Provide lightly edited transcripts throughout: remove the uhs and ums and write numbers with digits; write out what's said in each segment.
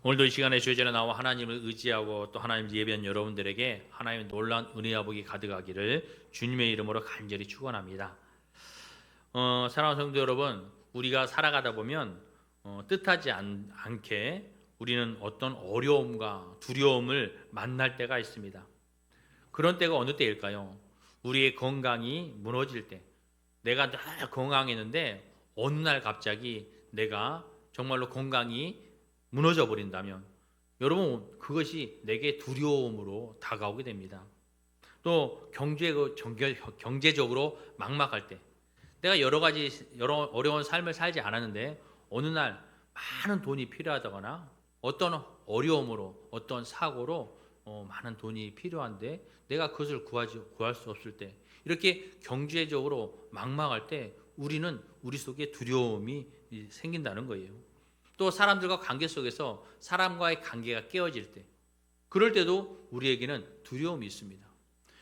오늘도 이 시간에 주의 전에 나와 하나님을 의지하고 또 하나님 예배한 여러분들에게 하나님의 놀라운 은혜와 복이 가득하기를 주님의 이름으로 간절히 축원합니다. 사랑하는 성도 여러분, 우리가 살아가다 보면 뜻하지 않게 우리는 어떤 어려움과 두려움을 만날 때가 있습니다. 그런 때가 어느 때일까요? 우리의 건강이 무너질 때, 내가 늘 건강했는데 어느 날 갑자기 내가 정말로 건강이 무너져 버린다면 여러분 그것이 내게 두려움으로 다가오게 됩니다. 또 경제적으로 막막할 때 내가 여러 어려운 삶을 살지 않았는데 어느 날 많은 돈이 필요하다거나 어떤 어려움으로 어떤 사고로 많은 돈이 필요한데 내가 그것을 구할 수 없을 때 이렇게 경제적으로 막막할 때 우리는 우리 속에 두려움이 생긴다는 거예요. 또 사람들과 관계 속에서 사람과의 관계가 깨어질 때 그럴 때도 우리에게는 두려움이 있습니다.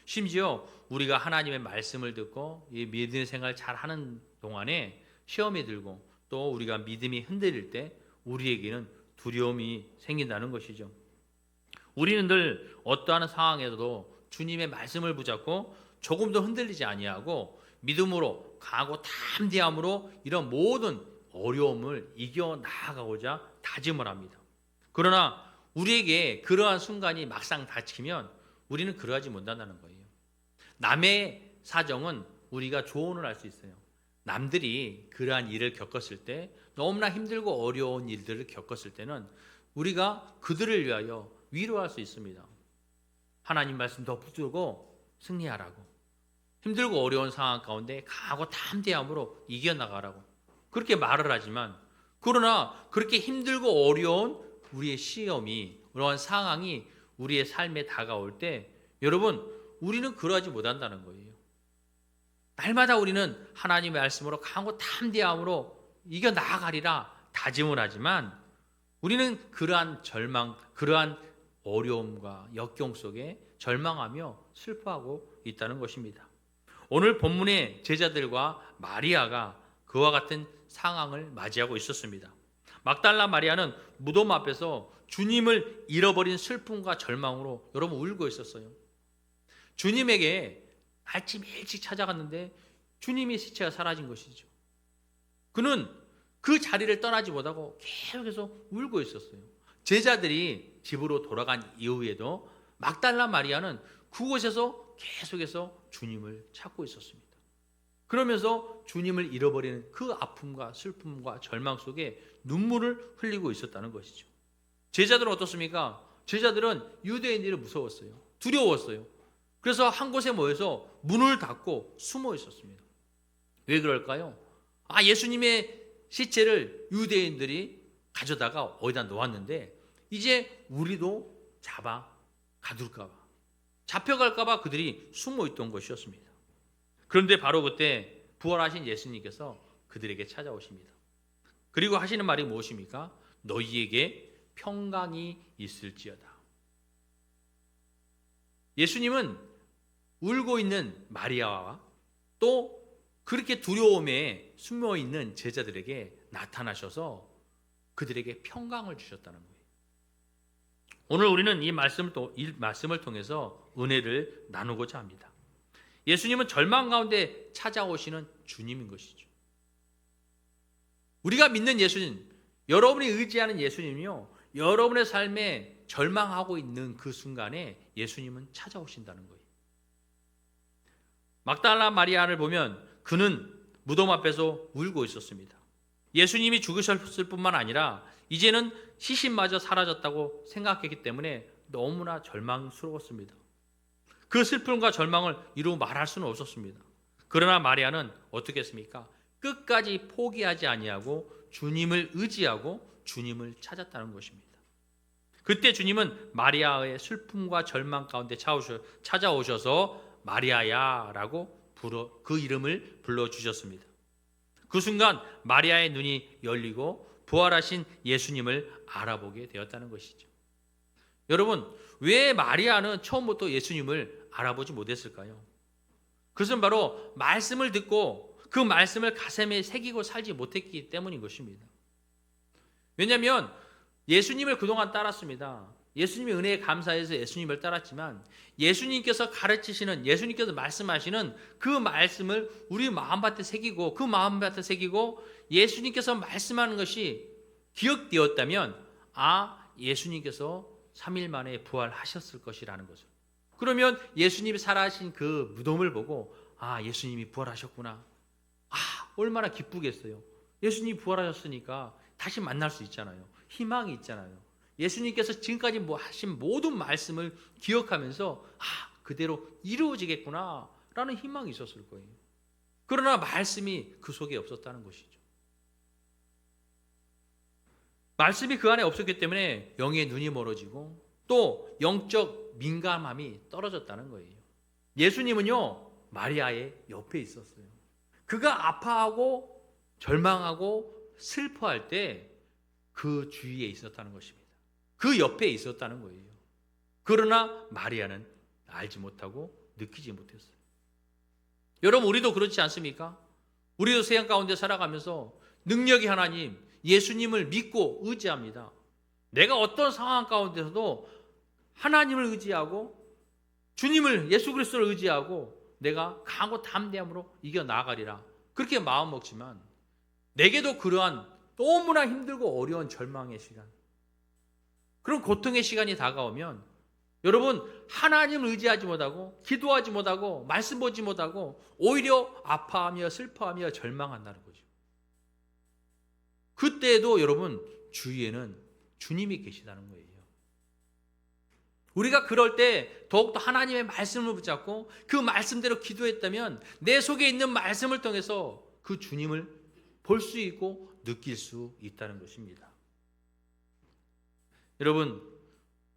심지어 우리가 하나님의 말씀을 듣고 이 믿음의 생활을 잘하는 동안에 시험이 들고 또 우리가 믿음이 흔들릴 때 우리에게는 두려움이 생긴다는 것이죠. 우리는 늘 어떠한 상황에서도 주님의 말씀을 붙잡고 조금도 흔들리지 아니하고 믿음으로 강하고 담대함으로 이런 모든 어려움을 이겨 나아가고자 다짐을 합니다. 그러나 우리에게 그러한 순간이 막상 닥치면 우리는 그러하지 못한다는 거예요. 남의 사정은 우리가 조언을 할 수 있어요. 남들이 그러한 일을 겪었을 때 너무나 힘들고 어려운 일들을 겪었을 때는 우리가 그들을 위하여 위로할 수 있습니다. 하나님 말씀 더 붙들고 승리하라고. 힘들고 어려운 상황 가운데 강하고 담대함으로 이겨나가라고. 그렇게 말을 하지만 그러나 그렇게 힘들고 어려운 우리의 시험이 그러한 상황이 우리의 삶에 다가올 때 여러분 우리는 그러하지 못한다는 거예요. 날마다 우리는 하나님의 말씀으로 강하고 담대함으로 이겨나가리라 다짐을 하지만 우리는 그러한 그러한 어려움과 역경 속에 절망하며 슬퍼하고 있다는 것입니다. 오늘 본문의 제자들과 마리아가 그와 같은 상황을 맞이하고 있었습니다. 막달라 마리아는 무덤 앞에서 주님을 잃어버린 슬픔과 절망으로 여러분 울고 있었어요. 주님에게 아침 일찍 찾아갔는데 주님의 시체가 사라진 것이죠. 그는 그 자리를 떠나지 못하고 계속해서 울고 있었어요. 제자들이 집으로 돌아간 이후에도 막달라 마리아는 그곳에서 계속해서 주님을 찾고 있었습니다. 그러면서 주님을 잃어버리는 그 아픔과 슬픔과 절망 속에 눈물을 흘리고 있었다는 것이죠. 제자들은 어떻습니까? 제자들은 유대인들이 무서웠어요. 두려웠어요. 그래서 한 곳에 모여서 문을 닫고 숨어 있었습니다. 왜 그럴까요? 예수님의 시체를 유대인들이 가져다가 어디다 놓았는데 이제 우리도 가둘까 봐 잡혀갈까 봐 그들이 숨어 있던 것이었습니다. 그런데 바로 그때 부활하신 예수님께서 그들에게 찾아오십니다. 그리고 하시는 말이 무엇입니까? 너희에게 평강이 있을지어다. 예수님은 울고 있는 마리아와 또 그렇게 두려움에 숨어 있는 제자들에게 나타나셔서 그들에게 평강을 주셨다는 거예요. 오늘 우리는 이 말씀을 통해서 은혜를 나누고자 합니다. 예수님은 절망 가운데 찾아오시는 주님인 것이죠. 우리가 믿는 예수님, 여러분이 의지하는 예수님이요, 여러분의 삶에 절망하고 있는 그 순간에 예수님은 찾아오신다는 거예요. 막달라 마리아를 보면 그는 무덤 앞에서 울고 있었습니다. 예수님이 죽으셨을 뿐만 아니라 이제는 시신마저 사라졌다고 생각했기 때문에 너무나 절망스러웠습니다. 그 슬픔과 절망을 이루 말할 수는 없었습니다. 그러나 마리아는 어떻게 했습니까? 끝까지 포기하지 아니하고 주님을 의지하고 주님을 찾았다는 것입니다. 그때 주님은 마리아의 슬픔과 절망 가운데 찾아오셔서 마리아야라고 그 이름을 불러주셨습니다. 그 순간 마리아의 눈이 열리고 부활하신 예수님을 알아보게 되었다는 것이죠. 여러분, 왜 마리아는 처음부터 예수님을 알아보지 못했을까요? 그것은 바로 말씀을 듣고 그 말씀을 가슴에 새기고 살지 못했기 때문인 것입니다. 왜냐하면 예수님을 그동안 따랐습니다. 예수님의 은혜에 감사해서 예수님을 따랐지만 예수님께서 가르치시는, 예수님께서 말씀하시는 그 말씀을 우리 마음밭에 새기고 그 마음밭에 새기고 예수님께서 말씀하는 것이 기억되었다면 예수님께서 3일 만에 부활하셨을 것이라는 것을. 그러면 예수님이 살아신 그 무덤을 보고 예수님이 부활하셨구나. 얼마나 기쁘겠어요. 예수님이 부활하셨으니까 다시 만날 수 있잖아요. 희망이 있잖아요. 예수님께서 지금까지 하신 모든 말씀을 기억하면서 그대로 이루어지겠구나 라는 희망이 있었을 거예요. 그러나 말씀이 그 속에 없었다는 것이죠. 말씀이 그 안에 없었기 때문에 영의 눈이 멀어지고 또 영적 민감함이 떨어졌다는 거예요. 예수님은요, 마리아의 옆에 있었어요. 그가 아파하고 절망하고 슬퍼할 때 그 주위에 있었다는 것입니다. 그 옆에 있었다는 거예요. 그러나 마리아는 알지 못하고 느끼지 못했어요. 여러분, 우리도 그렇지 않습니까? 우리도 세상 가운데 살아가면서 능력의 하나님, 예수님을 믿고 의지합니다. 내가 어떤 상황 가운데서도 하나님을 의지하고 주님을, 예수 그리스도를 의지하고 내가 강하고 담대함으로 이겨나가리라, 그렇게 마음 먹지만 내게도 그러한 너무나 힘들고 어려운 절망의 시간, 그런 고통의 시간이 다가오면 여러분, 하나님을 의지하지 못하고 기도하지 못하고 말씀 보지 못하고 오히려 아파하며 슬퍼하며 절망한다는 거죠. 그때에도 여러분, 주위에는 주님이 계시다는 거예요. 우리가 그럴 때 더욱더 하나님의 말씀을 붙잡고 그 말씀대로 기도했다면 내 속에 있는 말씀을 통해서 그 주님을 볼 수 있고 느낄 수 있다는 것입니다. 여러분,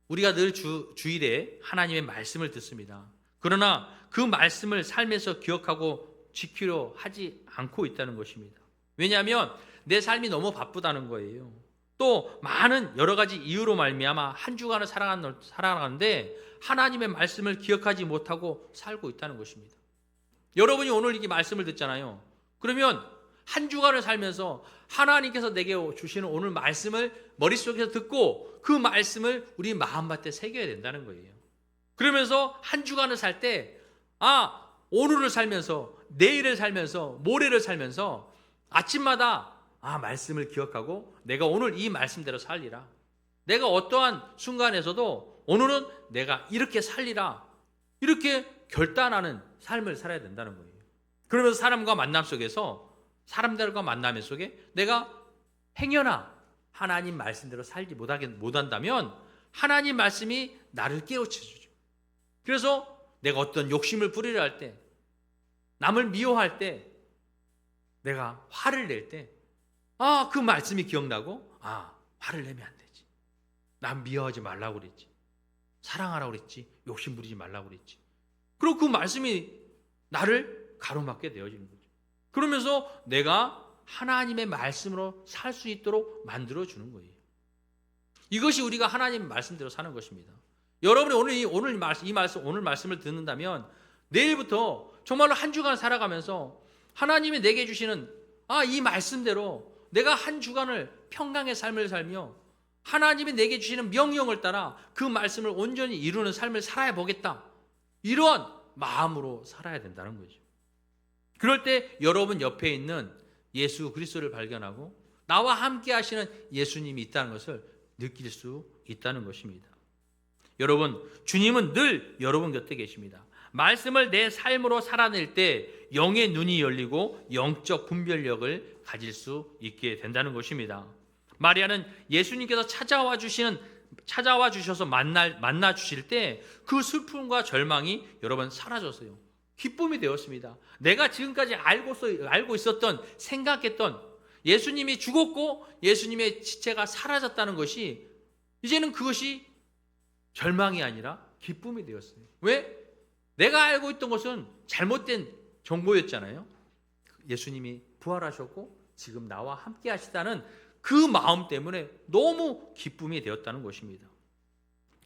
우리가 늘 주일에 하나님의 말씀을 듣습니다. 그러나 그 말씀을 삶에서 기억하고 지키려 하지 않고 있다는 것입니다. 왜냐하면 내 삶이 너무 바쁘다는 거예요. 또 많은 여러 가지 이유로 말미암아 한 주간을 살아가는데 하나님의 말씀을 기억하지 못하고 살고 있다는 것입니다. 여러분이 오늘 이 말씀을 듣잖아요. 그러면 한 주간을 살면서 하나님께서 내게 주시는 오늘 말씀을 머릿속에서 듣고 그 말씀을 우리 마음밭에 새겨야 된다는 거예요. 그러면서 한 주간을 살 때 오늘을 살면서 내일을 살면서 모레를 살면서 아침마다 말씀을 기억하고 내가 오늘 이 말씀대로 살리라. 내가 어떠한 순간에서도 오늘은 내가 이렇게 살리라. 이렇게 결단하는 삶을 살아야 된다는 거예요. 그러면서 사람과 만남 속에서 사람들과 만남 속에 내가 행여나 하나님 말씀대로 살지 못한다면 하나님 말씀이 나를 깨우쳐주죠. 그래서 내가 어떤 욕심을 부리려 할 때, 남을 미워할 때, 내가 화를 낼 때 그 말씀이 기억나고 화를 내면 안 되지. 남 미워하지 말라고 그랬지. 사랑하라고 그랬지. 욕심 부리지 말라고 그랬지. 그리고 그 말씀이 나를 가로막게 되어지는 거죠. 그러면서 내가 하나님의 말씀으로 살 수 있도록 만들어주는 거예요. 이것이 우리가 하나님의 말씀대로 사는 것입니다. 여러분이 오늘 말씀을 듣는다면 내일부터 정말로 한 주간 살아가면서 하나님이 내게 주시는 이 말씀대로 내가 한 주간을 평강의 삶을 살며 하나님이 내게 주시는 명령을 따라 그 말씀을 온전히 이루는 삶을 살아야 보겠다. 이러한 마음으로 살아야 된다는 거죠. 그럴 때 여러분 옆에 있는 예수 그리스도를 발견하고 나와 함께 하시는 예수님이 있다는 것을 느낄 수 있다는 것입니다. 여러분, 주님은 늘 여러분 곁에 계십니다. 말씀을 내 삶으로 살아낼 때 영의 눈이 열리고 영적 분별력을 가질 수 있게 된다는 것입니다. 마리아는 예수님께서 찾아와 주셔서 만나 주실 때 그 슬픔과 절망이 여러분 사라졌어요. 기쁨이 되었습니다. 내가 지금까지 알고 있었던, 생각했던 예수님이 죽었고 예수님의 지체가 사라졌다는 것이 이제는 그것이 절망이 아니라 기쁨이 되었어요. 왜? 내가 알고 있던 것은 잘못된 정보였잖아요. 예수님이 부활하셨고 지금 나와 함께 하시다는 그 마음 때문에 너무 기쁨이 되었다는 것입니다.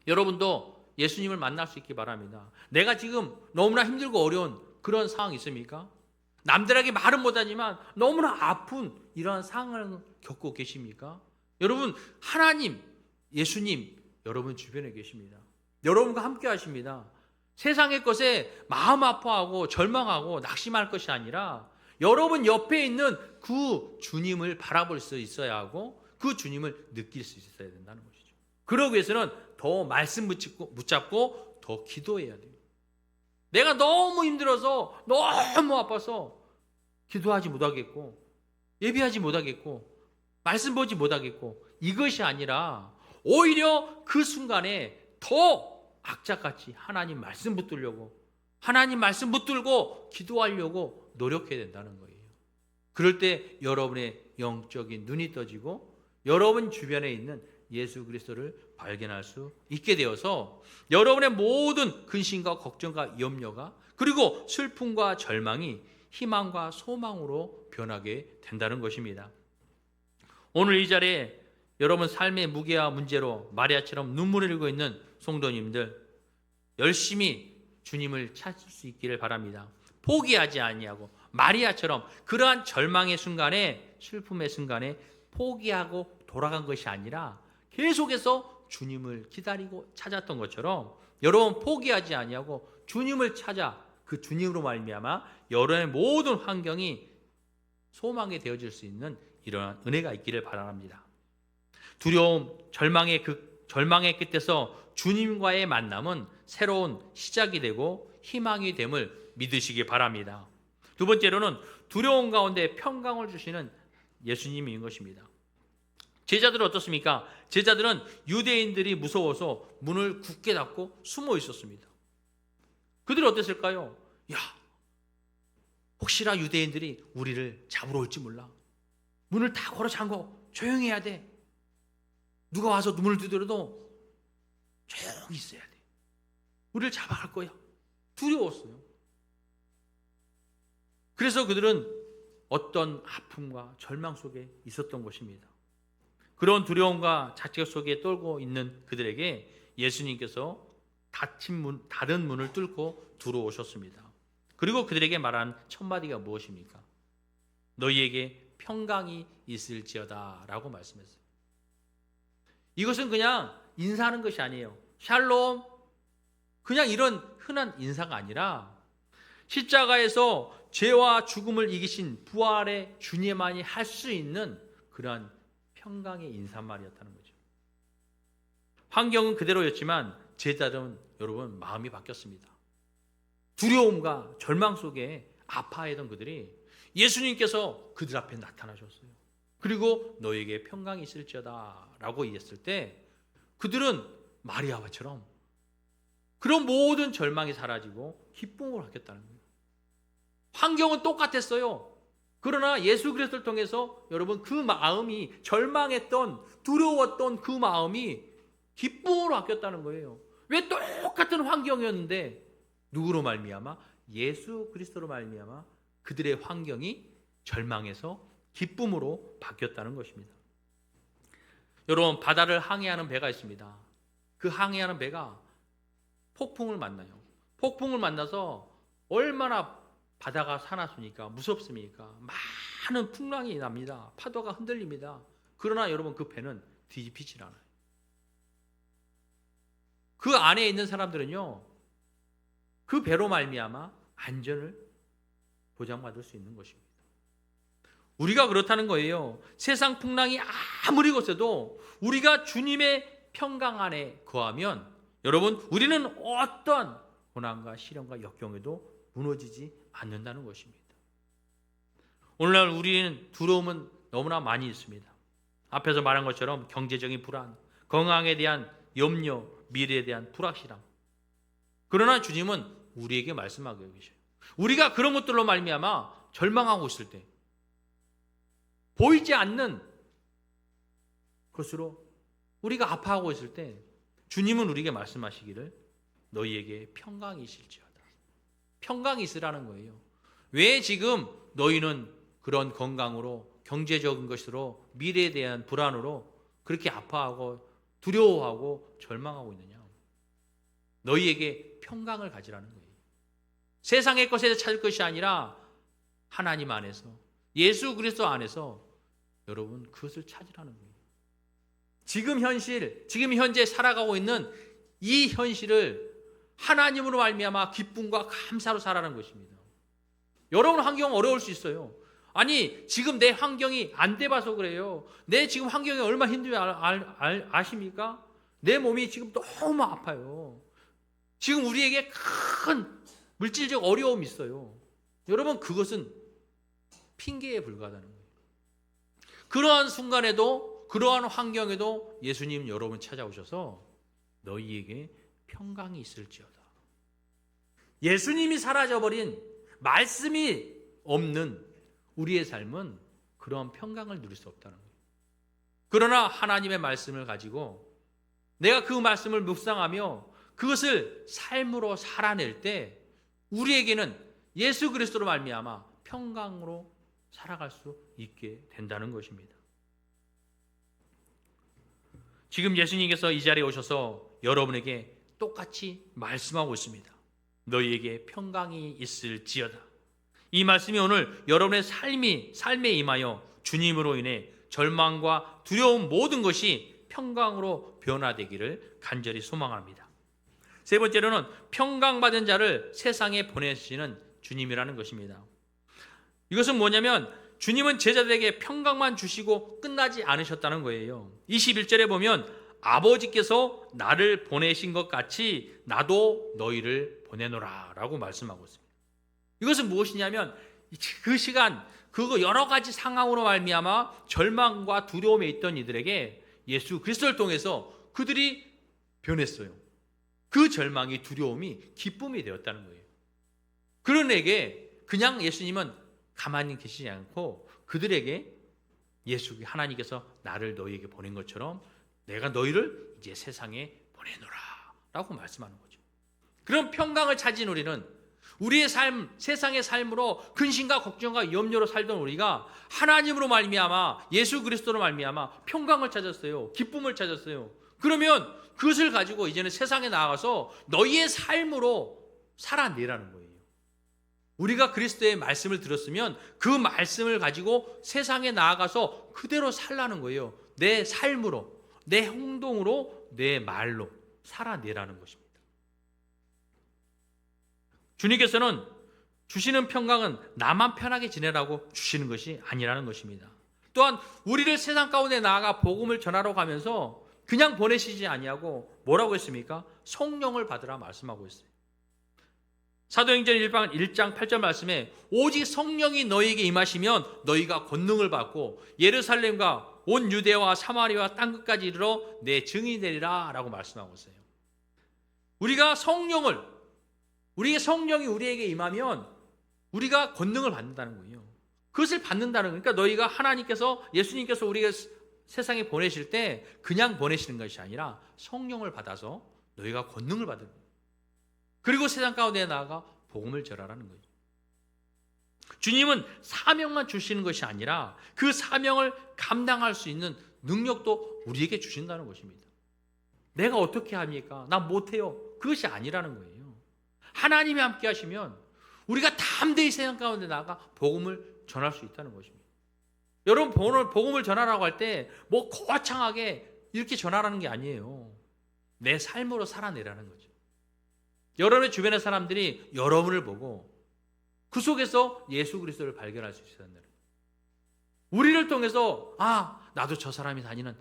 여러분도 예수님을 만날 수 있기 바랍니다. 내가 지금 너무나 힘들고 어려운 그런 상황이 있습니까? 남들에게 말은 못하지만 너무나 아픈 이러한 상황을 겪고 계십니까? 여러분, 하나님, 예수님 여러분 주변에 계십니다. 여러분과 함께 하십니다. 세상의 것에 마음 아파하고 절망하고 낙심할 것이 아니라 여러분 옆에 있는 그 주님을 바라볼 수 있어야 하고 그 주님을 느낄 수 있어야 된다는 것이죠. 그러기 위해서는 더 말씀 붙잡고 더 기도해야 돼요. 내가 너무 힘들어서 너무 아파서 기도하지 못하겠고 예배하지 못하겠고 말씀 보지 못하겠고 이것이 아니라 오히려 그 순간에 더 악착같이 하나님 말씀 붙들려고 하나님 말씀 붙들고 기도하려고 노력해야 된다는 거예요. 그럴 때 여러분의 영적인 눈이 떠지고 여러분 주변에 있는 예수 그리스도를 발견할 수 있게 되어서 여러분의 모든 근심과 걱정과 염려가 그리고 슬픔과 절망이 희망과 소망으로 변하게 된다는 것입니다. 오늘 이 자리에 여러분 삶의 무게와 문제로 마리아처럼 눈물을 흘리고 있는 성도님들 열심히 주님을 찾을 수 있기를 바랍니다. 포기하지 아니하고 마리아처럼 그러한 절망의 순간에 슬픔의 순간에 포기하고 돌아간 것이 아니라 계속해서 주님을 기다리고 찾았던 것처럼 여러분 포기하지 아니하고 주님을 찾아 그 주님으로 말미암아 여러분의 모든 환경이 소망이 되어질 수 있는 이러한 은혜가 있기를 바랍니다. 두려움, 절망의 끝에서 주님과의 만남은 새로운 시작이 되고 희망이 됨을 믿으시기 바랍니다. 두 번째로는 두려움 가운데 평강을 주시는 예수님인 것입니다. 제자들은 어떻습니까? 제자들은 유대인들이 무서워서 문을 굳게 닫고 숨어 있었습니다. 그들이 어땠을까요? 야, 혹시나 유대인들이 우리를 잡으러 올지 몰라. 문을 다 걸어 잠궈 조용히 해야 돼. 누가 와서 문을 두드려도 조용히 있어야 돼. 우리를 잡아갈 거야. 두려웠어요. 그래서 그들은 어떤 아픔과 절망 속에 있었던 것입니다. 그런 두려움과 자책 속에 떨고 있는 그들에게 예수님께서 닫은 문을 뚫고 들어오셨습니다. 그리고 그들에게 말한 첫 마디가 무엇입니까? 너희에게 평강이 있을지어다 라고 말씀했어요. 이것은 그냥 인사하는 것이 아니에요. 샬롬 그냥 이런 흔한 인사가 아니라 십자가에서 죄와 죽음을 이기신 부활의 주님만이 할 수 있는 그러한 평강의 인사말이었다는 거죠. 환경은 그대로였지만 제자들은 여러분 마음이 바뀌었습니다. 두려움과 절망 속에 아파하던 그들이 예수님께서 그들 앞에 나타나셨어요. 그리고 너에게 평강이 있을지어다 라고 얘기했을 때 그들은 마리아와처럼 그런 모든 절망이 사라지고 기쁨으로 바뀌었다는 거예요. 환경은 똑같았어요. 그러나 예수 그리스도를 통해서 여러분 그 마음이 절망했던 두려웠던 그 마음이 기쁨으로 바뀌었다는 거예요. 왜 똑같은 환경이었는데 누구로 말미암아? 예수 그리스도로 말미암아 그들의 환경이 절망에서 기쁨으로 바뀌었다는 것입니다. 여러분 바다를 항해하는 배가 있습니다. 그 항해하는 배가 폭풍을 만나요. 폭풍을 만나서 얼마나 바다가 사나우니까 무섭습니까? 많은 풍랑이 납니다. 파도가 흔들립니다. 그러나 여러분 그 배는 뒤집히질 않아요. 그 안에 있는 사람들은요. 그 배로 말미암아 안전을 보장받을 수 있는 것입니다. 우리가 그렇다는 거예요. 세상 풍랑이 아무리 거세도 우리가 주님의 평강 안에 거하면 여러분 우리는 어떤 고난과 시련과 역경에도 무너지지 않는다는 것입니다. 오늘날 우리는 두려움은 너무나 많이 있습니다. 앞에서 말한 것처럼 경제적인 불안, 건강에 대한 염려, 미래에 대한 불확실함. 그러나 주님은 우리에게 말씀하고 계셔요. 우리가 그런 것들로 말미암아 절망하고 있을 때 보이지 않는 것으로 우리가 아파하고 있을 때 주님은 우리에게 말씀하시기를 너희에게 평강이 있을지어다. 평강이 있으라는 거예요. 왜 지금 너희는 그런 건강으로 경제적인 것으로 미래에 대한 불안으로 그렇게 아파하고 두려워하고 절망하고 있느냐? 너희에게 평강을 가지라는 거예요. 세상의 것에서 찾을 것이 아니라 하나님 안에서 예수 그리스도 안에서 여러분 그것을 찾으라는 거예요. 지금 현실, 지금 현재 살아가고 있는 이 현실을 하나님으로 말미암아 기쁨과 감사로 살아가는 것입니다. 여러분 환경 어려울 수 있어요. 아니 지금 내 환경이 안 돼봐서 그래요. 내 지금 환경이 얼마나 힘든지 아십니까? 내 몸이 지금 너무 아파요. 지금 우리에게 큰 물질적 어려움이 있어요. 여러분 그것은 핑계에 불과하다는 거예요. 그러한 순간에도 그러한 환경에도 예수님 여러분 찾아오셔서 너희에게 평강이 있을지어다. 예수님이 사라져버린 말씀이 없는 우리의 삶은 그런 평강을 누릴 수 없다는 거예요. 그러나 하나님의 말씀을 가지고 내가 그 말씀을 묵상하며 그것을 삶으로 살아낼 때 우리에게는 예수 그리스도로 말미암아 평강으로 살아갈 수 있게 된다는 것입니다. 지금 예수님께서 이 자리에 오셔서 여러분에게 똑같이 말씀하고 있습니다. 너희에게 평강이 있을지어다. 이 말씀이 오늘 여러분의 삶에 임하여 주님으로 인해 절망과 두려움 모든 것이 평강으로 변화되기를 간절히 소망합니다. 세 번째로는 평강받은 자를 세상에 보내시는 주님이라는 것입니다. 이것은 뭐냐면 주님은 제자들에게 평강만 주시고 끝나지 않으셨다는 거예요. 21절에 보면 아버지께서 나를 보내신 것 같이 나도 너희를 보내노라 라고 말씀하고 있습니다. 이것은 무엇이냐면 그 시간 그거 여러 가지 상황으로 말미암아 절망과 두려움에 있던 이들에게 예수 그리스도를 통해서 그들이 변했어요. 그 절망이 두려움이 기쁨이 되었다는 거예요. 그런에게 그냥 예수님은 가만히 계시지 않고 그들에게 하나님께서 나를 너희에게 보낸 것처럼 내가 너희를 이제 세상에 보내노라 라고 말씀하는 거죠. 그런 평강을 찾은 우리는 우리의 삶, 세상의 삶으로 근심과 걱정과 염려로 살던 우리가 하나님으로 말미암아 예수 그리스도로 말미암아 평강을 찾았어요. 기쁨을 찾았어요. 그러면 그것을 가지고 이제는 세상에 나아가서 너희의 삶으로 살아내라는 거예요. 우리가 그리스도의 말씀을 들었으면 그 말씀을 가지고 세상에 나아가서 그대로 살라는 거예요. 내 삶으로, 내 행동으로, 내 말로 살아내라는 것입니다. 주님께서는 주시는 평강은 나만 편하게 지내라고 주시는 것이 아니라는 것입니다. 또한 우리를 세상 가운데 나아가 복음을 전하러 가면서 그냥 보내시지 아니하고 뭐라고 했습니까? 성령을 받으라 말씀하고 있어요. 사도행전 1장 8절 말씀에 오직 성령이 너희에게 임하시면 너희가 권능을 받고 예루살렘과 온 유대와 사마리아 땅끝까지 이르러 내 증인이 되리라 라고 말씀하고 있어요. 우리의 성령이 우리에게 임하면 우리가 권능을 받는다는 거예요. 그것을 받는다는 거예요. 그러니까 너희가 예수님께서 우리가 세상에 보내실 때 그냥 보내시는 것이 아니라 성령을 받아서 너희가 권능을 받는 거예요. 그리고 세상 가운데 나아가 복음을 전하라는 거예요. 주님은 사명만 주시는 것이 아니라 그 사명을 감당할 수 있는 능력도 우리에게 주신다는 것입니다. 내가 어떻게 합니까? 나 못해요. 그것이 아니라는 거예요. 하나님이 함께 하시면 우리가 담대히 세상 가운데 나아가 복음을 전할 수 있다는 것입니다. 여러분 복음을 전하라고 할 때 뭐 거창하게 이렇게 전하라는 게 아니에요. 내 삶으로 살아내라는 거죠. 여러분의 주변의 사람들이 여러분을 보고 그 속에서 예수 그리스도를 발견할 수 있다는 거예요. 우리를 통해서 나도 저 사람이 다니는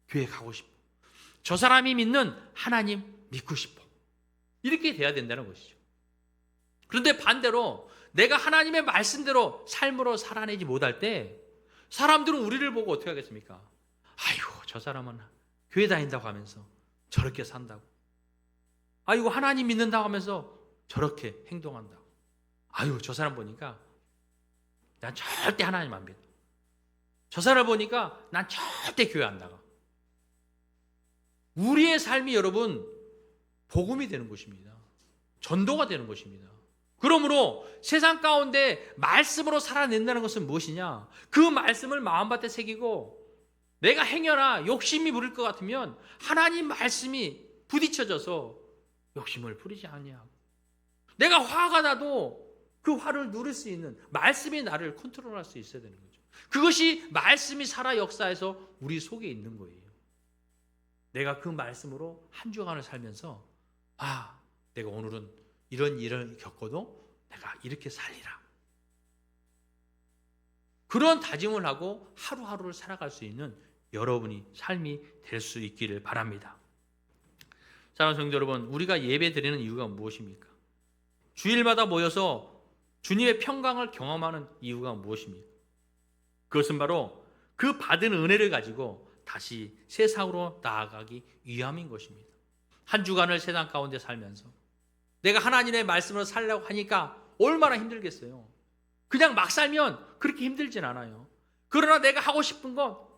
교회 가고 싶어. 저 사람이 믿는 하나님 믿고 싶어. 이렇게 돼야 된다는 것이죠. 그런데 반대로 내가 하나님의 말씀대로 삶으로 살아내지 못할 때 사람들은 우리를 보고 어떻게 하겠습니까? 아이고 저 사람은 교회 다닌다고 하면서 저렇게 산다고. 아이고 하나님 믿는다고 하면서 저렇게 행동한다고. 아이고 저 사람 보니까 난 절대 하나님 안 믿어. 저 사람 보니까 난 절대 교회 안 나가. 우리의 삶이 여러분 복음이 되는 것입니다. 전도가 되는 것입니다. 그러므로 세상 가운데 말씀으로 살아낸다는 것은 무엇이냐? 그 말씀을 마음밭에 새기고 내가 행여나 욕심이 부릴 것 같으면 하나님 말씀이 부딪혀져서 욕심을 부리지 아니하고 내가 화가 나도 그 화를 누릴 수 있는 말씀이 나를 컨트롤할 수 있어야 되는 거죠. 그것이 말씀이 살아 역사해서 우리 속에 있는 거예요. 내가 그 말씀으로 한 주간을 살면서 내가 오늘은 이런 일을 겪어도 내가 이렇게 살리라. 그런 다짐을 하고 하루하루를 살아갈 수 있는 여러분이 삶이 될 수 있기를 바랍니다. 사랑하는 성도 여러분, 우리가 예배 드리는 이유가 무엇입니까? 주일마다 모여서 주님의 평강을 경험하는 이유가 무엇입니까? 그것은 바로 그 받은 은혜를 가지고 다시 세상으로 나아가기 위함인 것입니다. 한 주간을 세상 가운데 살면서 내가 하나님의 말씀으로 살려고 하니까 얼마나 힘들겠어요. 그냥 막 살면 그렇게 힘들진 않아요. 그러나 내가 하고 싶은 건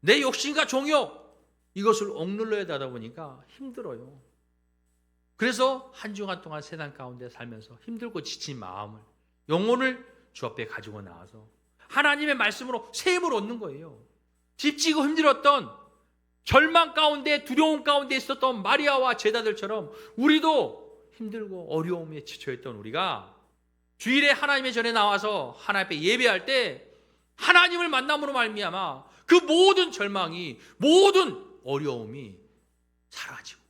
내 욕심과 종욕, 이것을 억눌러야 하다 보니까 힘들어요. 그래서 한 주간 동안 세상 가운데 살면서 힘들고 지친 마음을, 영혼을 주 앞에 가지고 나와서 하나님의 말씀으로 새 힘을 얻는 거예요. 지치고 힘들었던, 절망 가운데 두려움 가운데 있었던 마리아와 제자들처럼 우리도 힘들고 어려움에 지쳐있던 우리가 주일에 하나님의 전에 나와서 하나님 앞에 예배할 때 하나님을 만남으로 말미암아 그 모든 절망이, 모든 어려움이 사라지고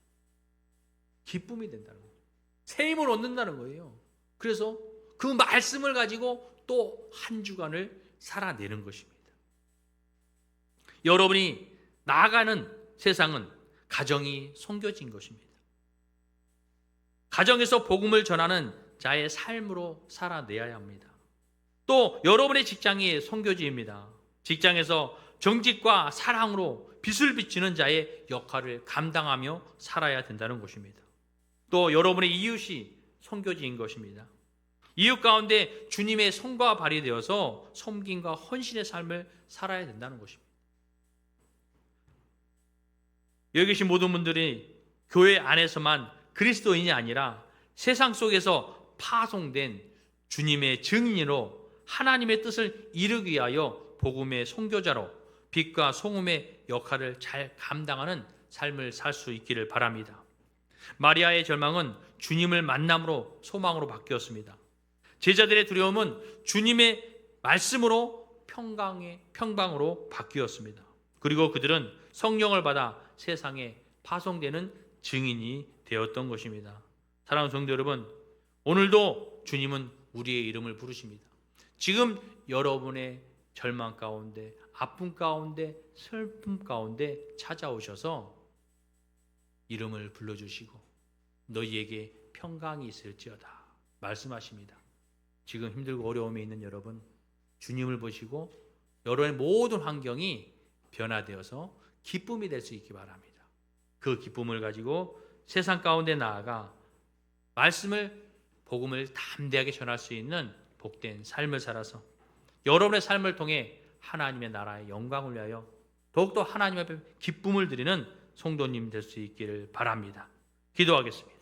기쁨이 된다는 거예요. 새 힘을 얻는다는 거예요. 그래서 그 말씀을 가지고 또 한 주간을 살아내는 것입니다. 여러분이 나아가는 세상은 가정이 섬겨진 것입니다. 가정에서 복음을 전하는 자의 삶으로 살아내야 합니다. 또 여러분의 직장이 선교지입니다. 직장에서 정직과 사랑으로 빛을 비치는 자의 역할을 감당하며 살아야 된다는 것입니다. 또 여러분의 이웃이 선교지인 것입니다. 이웃 가운데 주님의 손과 발이 되어서 섬김과 헌신의 삶을 살아야 된다는 것입니다. 여기 계신 모든 분들이 교회 안에서만 그리스도인이 아니라 세상 속에서 파송된 주님의 증인으로 하나님의 뜻을 이루기 위하여 복음의 선교자로 빛과 소금의 역할을 잘 감당하는 삶을 살 수 있기를 바랍니다. 마리아의 절망은 주님을 만남으로 소망으로 바뀌었습니다. 제자들의 두려움은 주님의 말씀으로 평강으로 바뀌었습니다. 그리고 그들은 성령을 받아 세상에 파송되는 증인이 되었던 것입니다. 사랑하는 성도 여러분, 오늘도 주님은 우리의 이름을 부르십니다. 지금 여러분의 절망 가운데, 아픔 가운데, 슬픔 가운데 찾아오셔서 이름을 불러주시고 너희에게 평강이 있을지어다 말씀하십니다. 지금 힘들고 어려움에 있는 여러분, 주님을 보시고 여러분의 모든 환경이 변화되어서 기쁨이 될 수 있기 바랍니다. 그 기쁨을 가지고 세상 가운데 나아가 말씀을, 복음을 담대하게 전할 수 있는 복된 삶을 살아서 여러분의 삶을 통해 하나님의 나라의 영광을 위하여 더욱더 하나님 앞에 기쁨을 드리는 성도님 될 수 있기를 바랍니다. 기도하겠습니다.